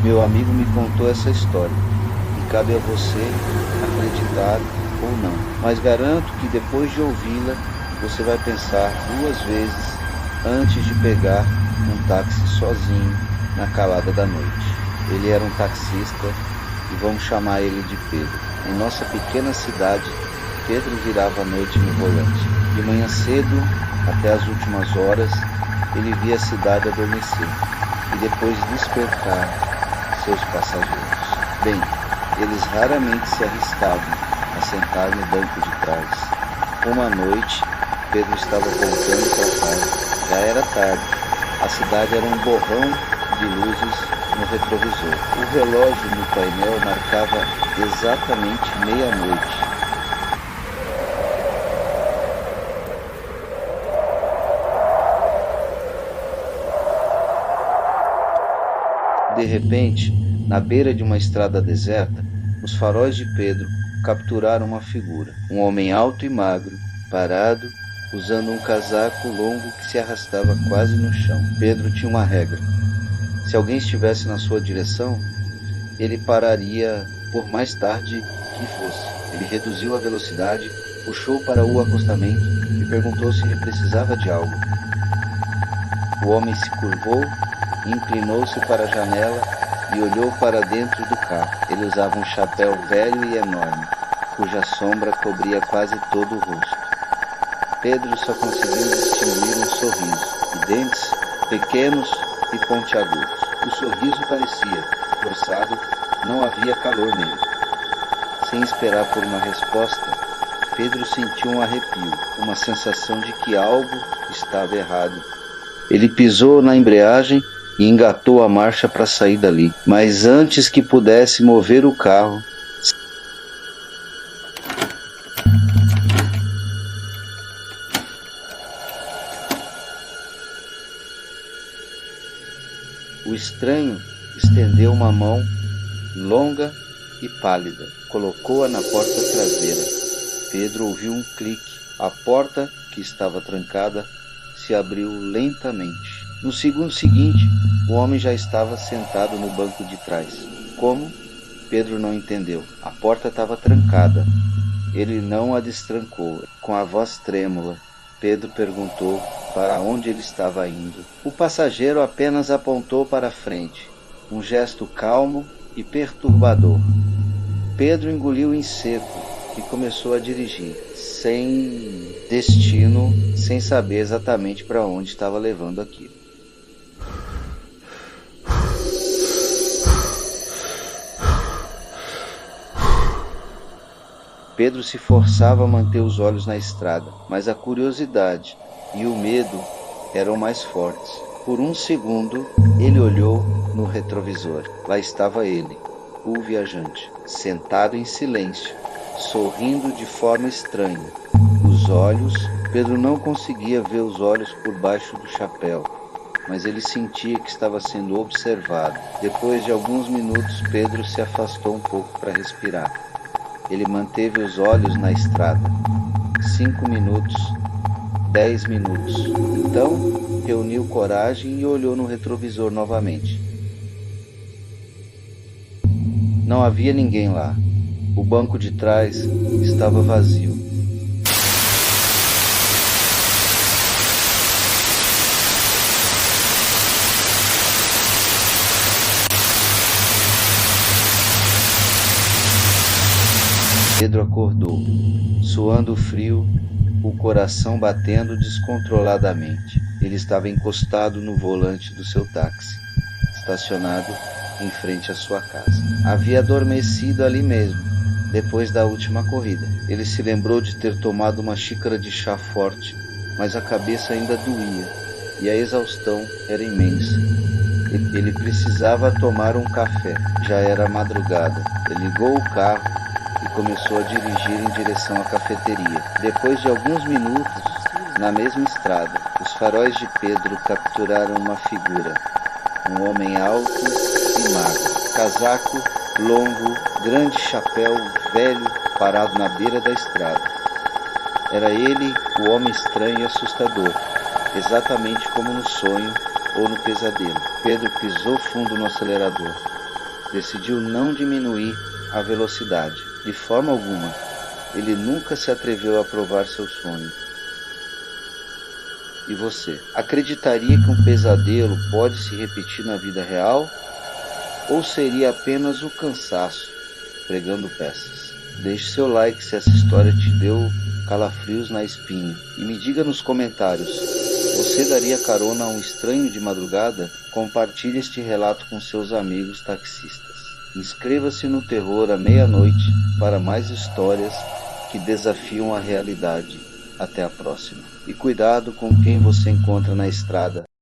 Meu amigo me contou essa história e cabe a você acreditar ou não. Mas garanto que depois de ouvi-la, você vai pensar duas vezes antes de pegar um táxi sozinho na calada da noite. Ele era um taxista e vamos chamar ele de Pedro. Em nossa pequena cidade, Pedro virava a noite no volante. De manhã cedo até as últimas horas, ele via a cidade adormecer e depois despertar seus passageiros. Bem, eles raramente se arriscavam a sentar no banco de trás. Uma noite, Pedro estava voltando para casa. Já era tarde. A cidade era um borrão de luzes no retrovisor. O relógio no painel marcava exatamente meia-noite. De repente, na beira de uma estrada deserta, os faróis de Pedro capturaram uma figura. Um homem alto e magro, parado, usando um casaco longo que se arrastava quase no chão. Pedro tinha uma regra. Se alguém estivesse na sua direção, ele pararia por mais tarde que fosse. Ele reduziu a velocidade, puxou para o acostamento e perguntou se ele precisava de algo. O homem se curvou, inclinou-se para a janela e olhou para dentro do carro. Ele usava um chapéu velho e enorme, cuja sombra cobria quase todo o rosto. Pedro só conseguiu distinguir um sorriso, e dentes pequenos e pontiagudos. O sorriso parecia forçado, não havia calor nele. Sem esperar por uma resposta, Pedro sentiu um arrepio, uma sensação de que algo estava errado. Ele pisou na embreagem e engatou a marcha para sair dali. Mas antes que pudesse mover o carro, o estranho estendeu uma mão longa e pálida, colocou-a na porta traseira. Pedro ouviu um clique. A porta, que estava trancada, se abriu lentamente. No segundo seguinte, o homem já estava sentado no banco de trás. Como? Pedro não entendeu. A porta estava trancada. Ele não a destrancou. Com a voz trêmula, Pedro perguntou para onde ele estava indo. O passageiro apenas apontou para a frente, um gesto calmo e perturbador. Pedro engoliu em seco e começou a dirigir, sem destino, sem saber exatamente para onde estava levando aquilo. Pedro se forçava a manter os olhos na estrada, mas a curiosidade e o medo eram mais fortes. Por um segundo, ele olhou no retrovisor. Lá estava ele, o viajante, sentado em silêncio, sorrindo de forma estranha. Os olhos, Pedro não conseguia ver os olhos por baixo do chapéu, mas ele sentia que estava sendo observado. Depois de alguns minutos, Pedro se afastou um pouco para respirar. Ele manteve os olhos na estrada. 5 minutos, 10 minutos. Então, reuniu coragem e olhou no retrovisor novamente. Não havia ninguém lá. O banco de trás estava vazio. Pedro acordou, suando frio, o coração batendo descontroladamente. Ele estava encostado no volante do seu táxi, estacionado em frente à sua casa. Havia adormecido ali mesmo, depois da última corrida. Ele se lembrou de ter tomado uma xícara de chá forte, mas a cabeça ainda doía e a exaustão era imensa. Ele precisava tomar um café. Já era madrugada. Ele ligou o carro e começou a dirigir em direção à cafeteria. Depois de alguns minutos, na mesma estrada, os faróis de Pedro capturaram uma figura. Um homem alto e magro, casaco longo, grande chapéu velho, parado na beira da estrada. Era ele, o homem estranho e assustador, exatamente como no sonho ou no pesadelo. Pedro pisou fundo no acelerador. decidiu não diminuir a velocidade, de forma alguma. Ele nunca se atreveu a provar seu sonho. E você, acreditaria que um pesadelo pode se repetir na vida real? Ou seria apenas o cansaço pregando peças? Deixe seu like se essa história te deu calafrios na espinha. E me diga nos comentários, você daria carona a um estranho de madrugada? Compartilhe este relato com seus amigos taxistas. Inscreva-se no Terror à Meia-Noite para mais histórias que desafiam a realidade. Até a próxima. E cuidado com quem você encontra na estrada.